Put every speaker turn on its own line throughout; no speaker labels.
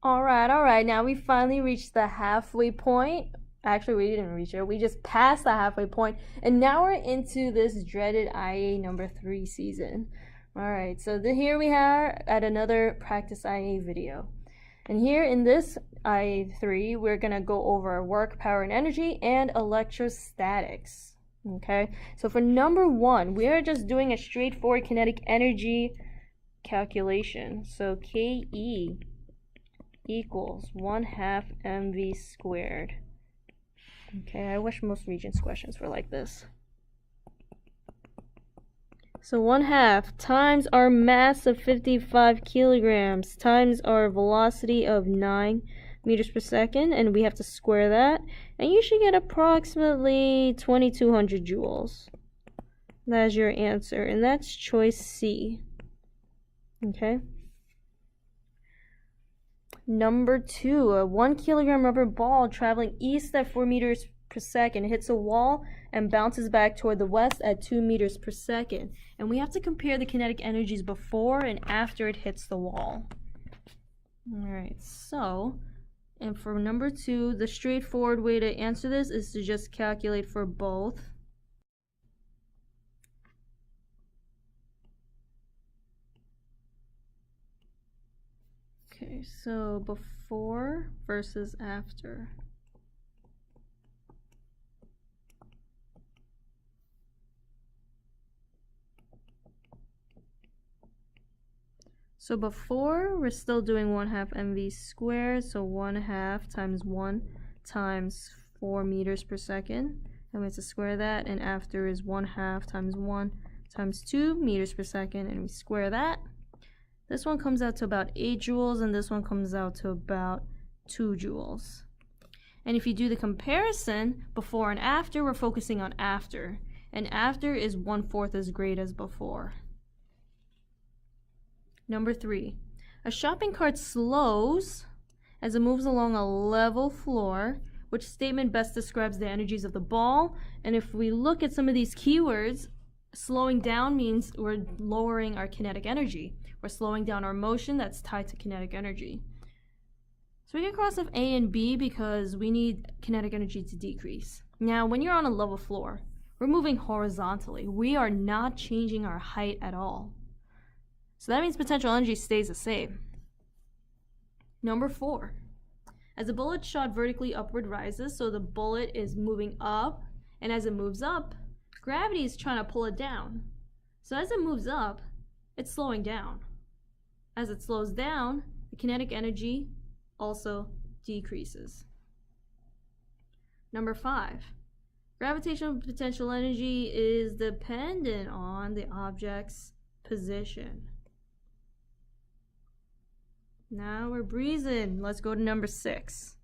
All right. Now we finally reached the halfway point. Actually, we didn't reach it. We just passed the halfway point, and now we're into this dreaded IA number 3 season. All right, so here we are at another practice IA video. And here in this IA3, we're gonna go over work, power, and energy, and electrostatics. Okay, so for number 1, we are just doing a straightforward kinetic energy calculation. So KE equals 1/2 mv squared. Okay, I wish most Regents questions were like this. So 1/2 times our mass of 55 kilograms times our velocity of 9 meters per second, and we have to square that, and you should get approximately 2200 joules. That's your answer, and that's choice C. Okay. Number 2, a 1 kilogram rubber ball traveling east at 4 meters per second hits a wall and bounces back toward the west at 2 meters per second. And we have to compare the kinetic energies before and after it hits the wall. Alright, so, and for number 2, the straightforward way to answer this is to just calculate for both. Okay, so before versus after. So before, we're still doing 1/2 mv squared, so 1/2 times 1 times 4 meters per second, and we have to square that, and after is 1/2 times 1 times 2 meters per second, and we square that. This one comes out to about 8 joules, and this one comes out to about 2 joules. And if you do the comparison, before and after, we're focusing on after. And after is 1/4 as great as before. Number 3, a shopping cart slows as it moves along a level floor. Which statement best describes the energies of the ball? And if we look at some of these keywords, slowing down means we're lowering our kinetic energy. We're slowing down our motion that's tied to kinetic energy. So we can cross off A and B because we need kinetic energy to decrease. Now, when you're on a level floor, we're moving horizontally. We are not changing our height at all. So that means potential energy stays the same. Number 4, as a bullet shot vertically upward rises, so the bullet is moving up, and as it moves up, gravity is trying to pull it down. So as it moves up, it's slowing down. As it slows down, the kinetic energy also decreases. Number 5, gravitational potential energy is dependent on the object's position. Now we're breezing. Let's go to number 6.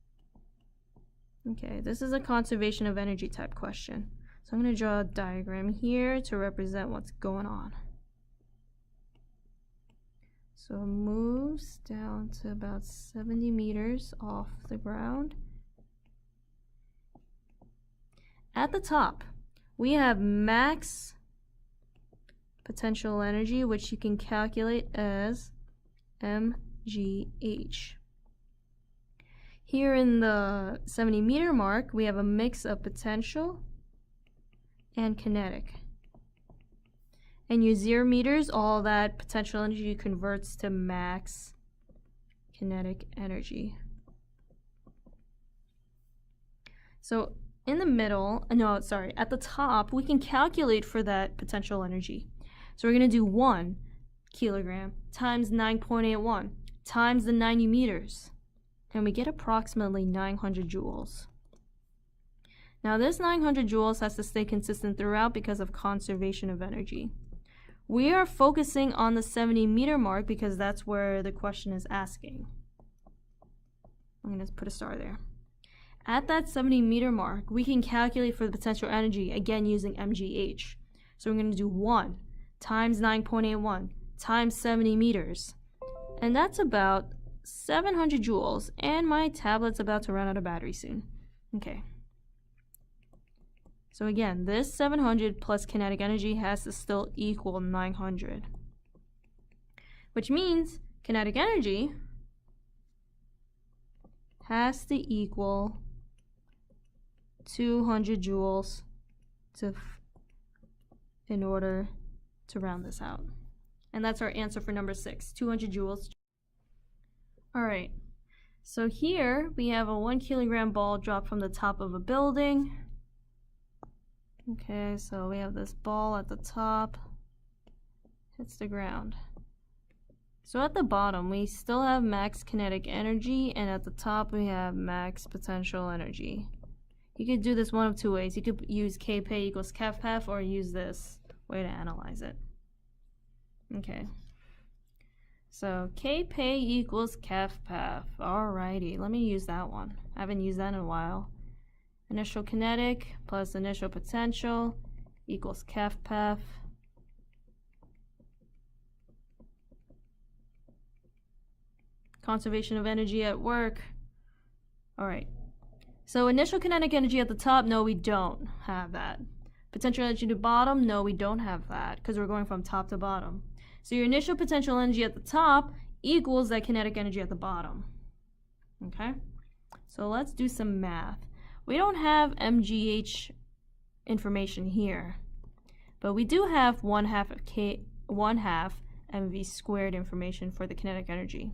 Okay, this is a conservation of energy type question. So I'm going to draw a diagram here to represent what's going on. So it moves down to about 70 meters off the ground. At the top, we have max potential energy, which you can calculate as mgh. Here in the 70 meter mark, we have a mix of potential and kinetic. And your 0 meters, all that potential energy converts to max kinetic energy. So in the middle, at the top, we can calculate for that potential energy. So we're going to do 1 kilogram times 9.81 times the 90 meters. And we get approximately 900 joules. Now this 900 joules has to stay consistent throughout because of conservation of energy. We are focusing on the 70 meter mark because that's where the question is asking. I'm going to put a star there. At that 70 meter mark, we can calculate for the potential energy, again using mgh. So we're going to do 1 times 9.81 times 70 meters. And that's about 700 joules, and my tablet's about to run out of battery soon. Okay. So again, this 700 plus kinetic energy has to still equal 900. Which means kinetic energy has to equal 200 joules in order to round this out. And that's our answer for number 6, 200 joules. All right, so here we have a 1 kilogram ball dropped from the top of a building. Okay, so we have this ball at the top, hits the ground. So at the bottom, we still have max kinetic energy, and at the top we have max potential energy. You could do this one of two ways. You could use Kp equals kPaf, or use this way to analyze it. Okay. So Kp equals kPaf. Alrighty, let me use that one. I haven't used that in a while. Initial kinetic plus initial potential equals kPaf. Conservation of energy at work. Alright. So initial kinetic energy at the top, no, we don't have that. Potential energy to bottom, no, we don't have that, because we're going from top to bottom. So your initial potential energy at the top equals that kinetic energy at the bottom. Okay? So let's do some math. We don't have MGH information here, but we do have 1/2 of mv squared information for the kinetic energy.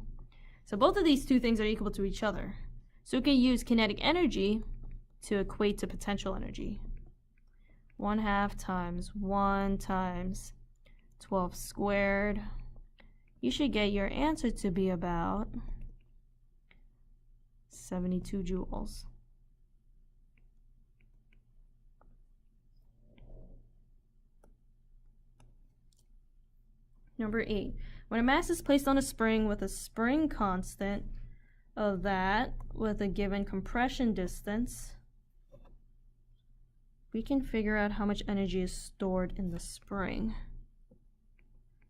So both of these two things are equal to each other. So we can use kinetic energy to equate to potential energy. 1/2 times 1 times 12 squared. You should get your answer to be about 72 joules. Number 8. When a mass is placed on a spring with a spring constant of that with a given compression distance, we can figure out how much energy is stored in the spring.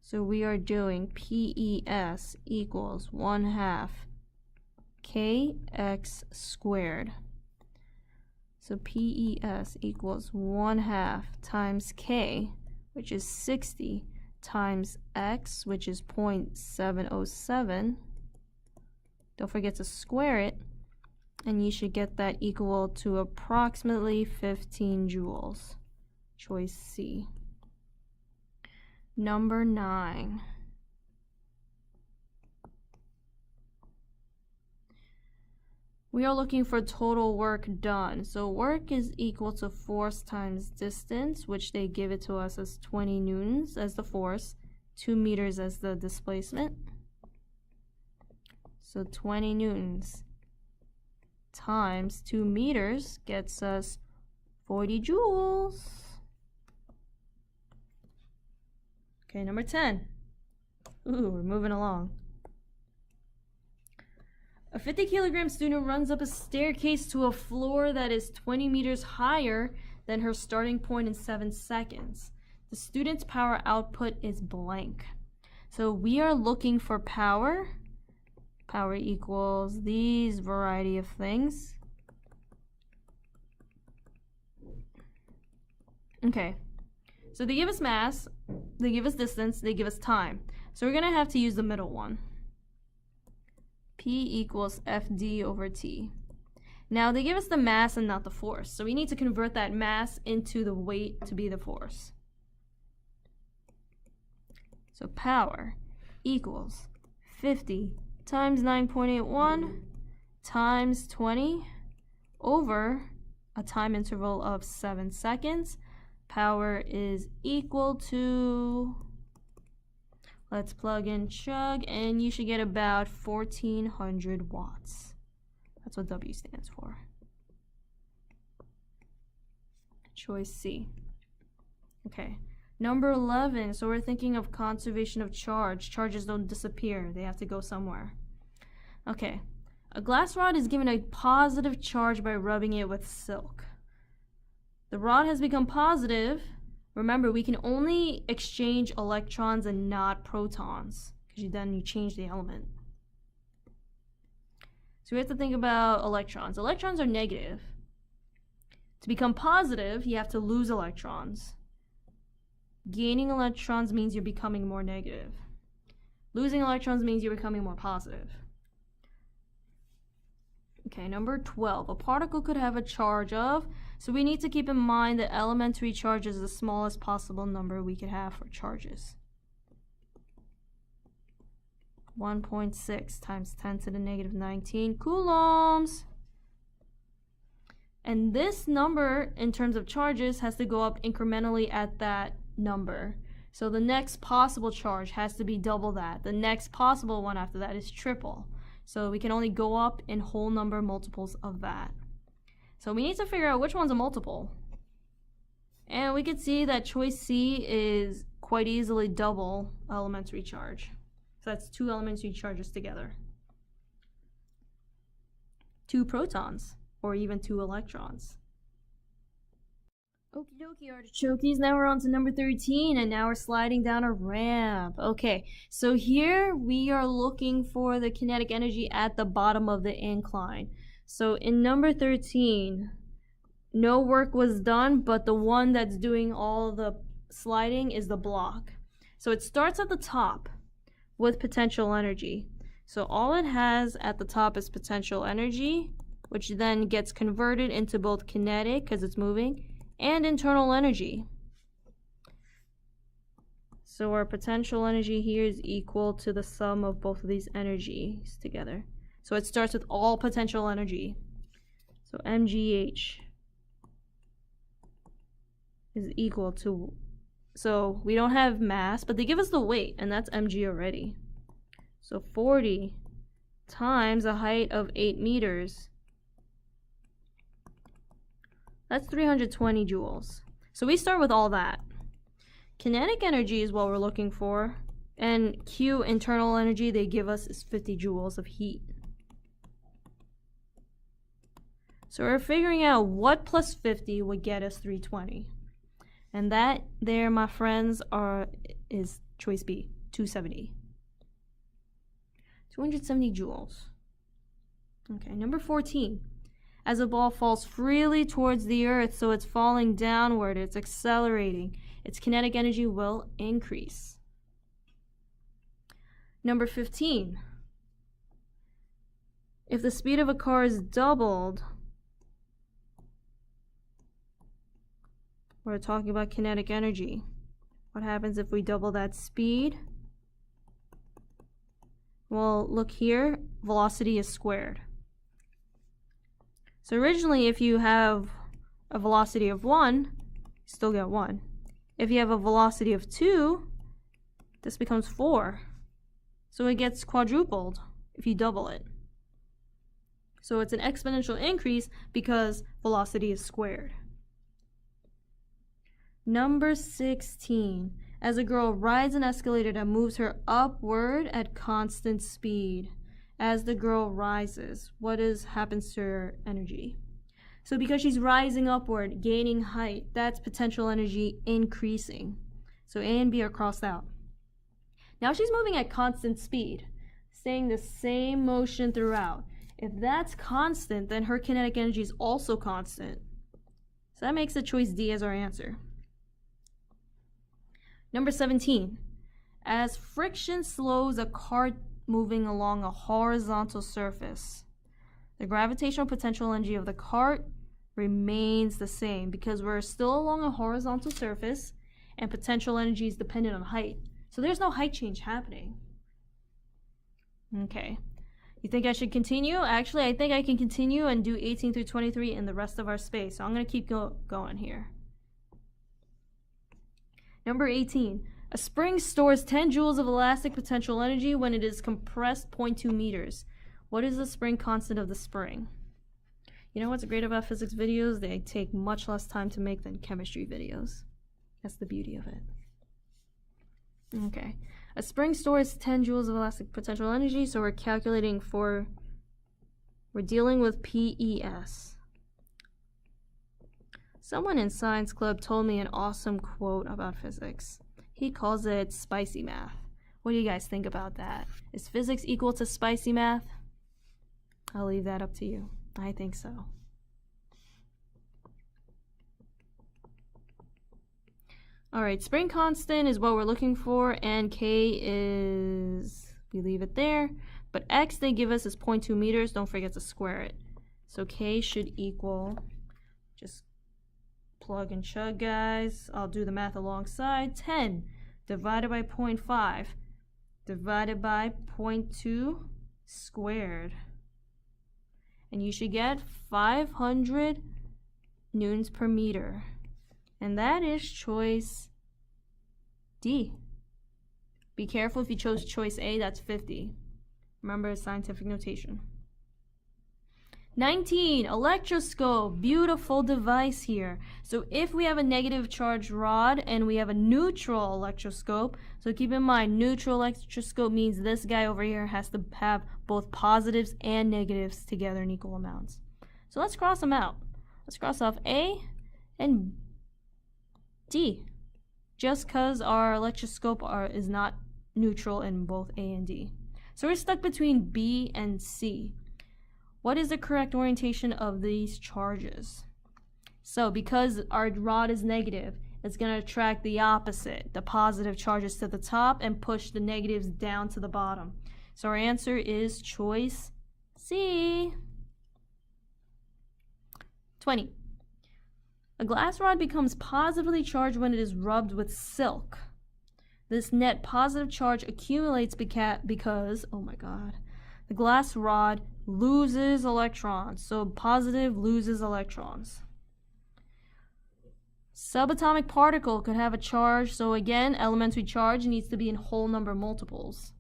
So we are doing PES equals 1/2 kx squared. So PES equals 1/2 times k, which is 60, times x, which is 0.707. Don't forget to square it, and you should get that equal to approximately 15 joules. Choice C. Number 9. We are looking for total work done. So work is equal to force times distance, which they give it to us as 20 newtons as the force, 2 meters as the displacement. So 20 newtons times 2 meters gets us 40 joules. Okay, number 10. Ooh, we're moving along. A 50 kilogram student runs up a staircase to a floor that is 20 meters higher than her starting point in 7 seconds. The student's power output is blank. So we are looking for power. Power equals these variety of things. Okay, so they give us mass, they give us distance, they give us time. So we're going to have to use the middle one. P equals FD over T. Now they give us the mass and not the force, so we need to convert that mass into the weight to be the force. So power equals 50 times 9.81 times 20 over a time interval of 7 seconds. Power is equal to, let's plug in chug, and you should get about 1400 watts. That's what W stands for. Choice C. Okay, number 11. So we're thinking of conservation of charge. Charges don't disappear, they have to go somewhere. Okay, a glass rod is given a positive charge by rubbing it with silk. The rod has become positive. Remember, we can only exchange electrons and not protons, because then you change the element. So we have to think about electrons. Electrons are negative. To become positive, you have to lose electrons. Gaining electrons means you're becoming more negative. Losing electrons means you're becoming more positive. Okay, number 12. A particle could have a charge of, so we need to keep in mind that elementary charge is the smallest possible number we could have for charges. 1.6 times 10 to the negative 19 coulombs. And this number, in terms of charges, has to go up incrementally at that number. So the next possible charge has to be double that. The next possible one after that is triple. So we can only go up in whole number multiples of that. So we need to figure out which one's a multiple. And we can see that choice C is quite easily double elementary charge. So that's 2 elementary charges together. 2 protons, or even 2 electrons. Okie dokie, artichokes. Now we're on to number 13, and now we're sliding down a ramp. Okay, so here we are looking for the kinetic energy at the bottom of the incline. So in number 13, no work was done, but the one that's doing all the sliding is the block. So it starts at the top with potential energy. So all it has at the top is potential energy, which then gets converted into both kinetic, because it's moving, and internal energy. So our potential energy here is equal to the sum of both of these energies together. So it starts with all potential energy. So mgh is equal to, so we don't have mass, but they give us the weight, and that's mg already. So 40 times a height of 8 meters. That's 320 joules. So we start with all that. Kinetic energy is what we're looking for. And Q, internal energy, they give us is 50 joules of heat. So we're figuring out what plus 50 would get us 320. And that there, my friends, is choice B, 270. 270 joules. Okay, number 14. As a ball falls freely towards the earth, so it's falling downward, it's accelerating, its kinetic energy will increase. Number 15. If the speed of a car is doubled, we're talking about kinetic energy. What happens if we double that speed? Well, look here, velocity is squared. So originally, if you have a velocity of 1, you still get 1. If you have a velocity of 2, this becomes 4. So it gets quadrupled if you double it. So it's an exponential increase because velocity is squared. Number 16. As a girl rides an escalator that moves her upward at constant speed. As the girl rises, what happens to her energy? So because she's rising upward, gaining height, that's potential energy increasing. So A and B are crossed out. Now she's moving at constant speed, staying the same motion throughout. If that's constant, then her kinetic energy is also constant. So that makes the choice D as our answer. Number 17. As friction slows a cart moving along a horizontal surface, the gravitational potential energy of the cart remains the same because we're still along a horizontal surface and potential energy is dependent on height. So there's no height change happening. Okay. You think I should continue? Actually, I think I can continue and do 18 through 23 in the rest of our space. So I'm going to keep going here. Number 18. A spring stores 10 joules of elastic potential energy when it is compressed 0.2 meters. What is the spring constant of the spring? You know what's great about physics videos? They take much less time to make than chemistry videos. That's the beauty of it. Okay. A spring stores 10 joules of elastic potential energy, so we're dealing with PES. Someone in science club told me an awesome quote about physics. He calls it spicy math. What do you guys think about that? Is physics equal to spicy math? I'll leave that up to you. I think so. Alright, spring constant is what we're looking for, and K is, we leave it there. But X they give us is 0.2 meters. Don't forget to square it. So K should equal, just plug and chug, guys. I'll do the math alongside. 10 divided by 0.5 divided by 0.2 squared. And you should get 500 newtons per meter. And that is choice D. Be careful if you chose choice A, that's 50. Remember scientific notation. 19, electroscope. Beautiful device here. So if we have a negative charge rod and we have a neutral electroscope, so keep in mind, neutral electroscope means this guy over here has to have both positives and negatives together in equal amounts. So let's cross them out. Let's cross off A and D, just because our electroscope is not neutral in both A and D. So we're stuck between B and C. What is the correct orientation of these charges? So because our rod is negative, it's going to attract the opposite, the positive charges to the top, and push the negatives down to the bottom. So our answer is choice C. 20. A glass rod becomes positively charged when it is rubbed with silk. This net positive charge accumulates because, oh my god, the glass rod loses electrons. So positive loses electrons. Subatomic particle could have a charge. So again, elementary charge needs to be in whole number multiples.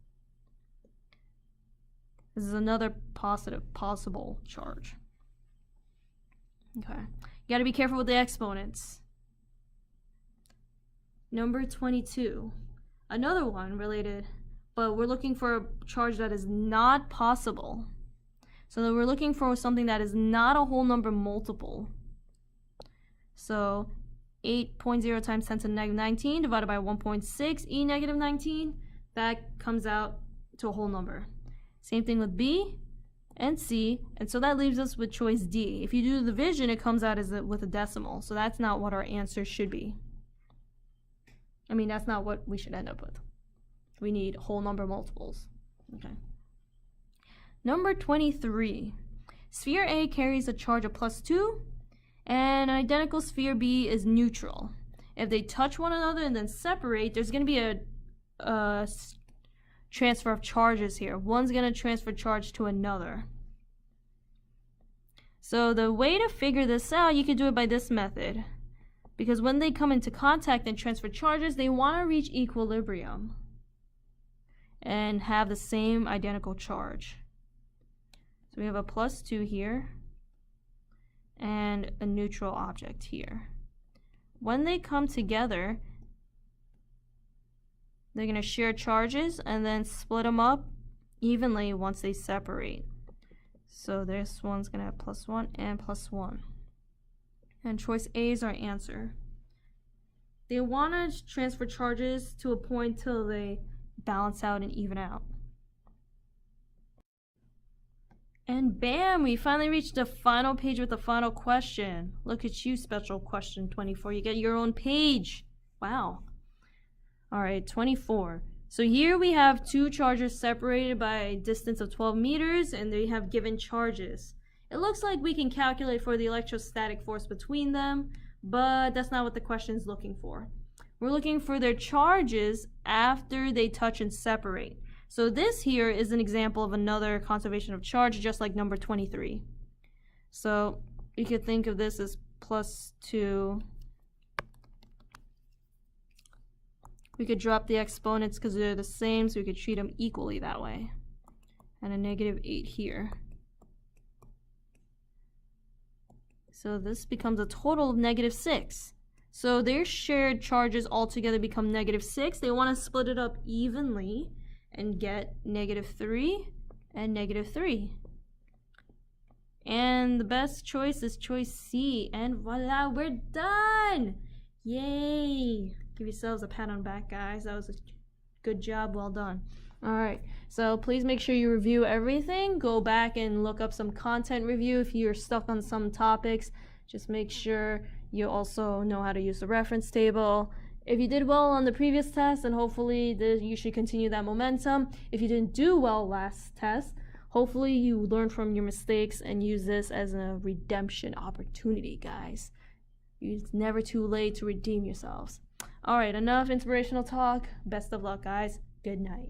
This is another possible charge. Okay. You got to be careful with the exponents. Number 22. Another one related, but we're looking for a charge that is not possible. So we're looking for something that is not a whole number multiple. So 8.0 times 10 to the negative 19 divided by 1.6 e negative 19, that comes out to a whole number. Same thing with B and C, and so that leaves us with choice D. If you do the division, it comes out as with a decimal, so that's not what our answer should be. I mean, that's not what we should end up with. We need whole number multiples. Okay. Number 23. Sphere A carries a charge of +2, and an identical sphere B is neutral. If they touch one another and then separate, there's going to be a transfer of charges here. One's going to transfer charge to another. So the way to figure this out, you could do it by this method. Because when they come into contact and transfer charges, they want to reach equilibrium and have the same identical charge. So we have a +2 here and a neutral object here. When they come together, they're going to share charges and then split them up evenly once they separate. So this one's going to have +1 and +1. And choice A is our answer. They want to transfer charges to a point till they balance out and even out. And bam, we finally reached the final page with the final question. Look at you, special question 24. You get your own page. Wow. All right, 24. So here we have two charges separated by a distance of 12 meters, and they have given charges. It looks like we can calculate for the electrostatic force between them, but that's not what the question is looking for. We're looking for their charges after they touch and separate. So this here is an example of another conservation of charge, just like number 23. So you could think of this as +2. We could drop the exponents because they're the same, so we could treat them equally that way. And a -8 here. So this becomes a total of -6. So their shared charges altogether become -6. They want to split it up evenly and get -3 and -3. And the best choice is choice C. And voila, we're done! Yay! Give yourselves a pat on the back, guys. That was a good job. Well done. Alright, so please make sure you review everything. Go back and look up some content review if you're stuck on some topics. Just make sure you also know how to use the reference table. If you did well on the previous test, then hopefully you should continue that momentum. If you didn't do well last test, Hopefully you learn from your mistakes and use this as a redemption opportunity, guys. It's never too late to redeem yourselves. All right, enough inspirational talk. Best of luck, guys. Good night.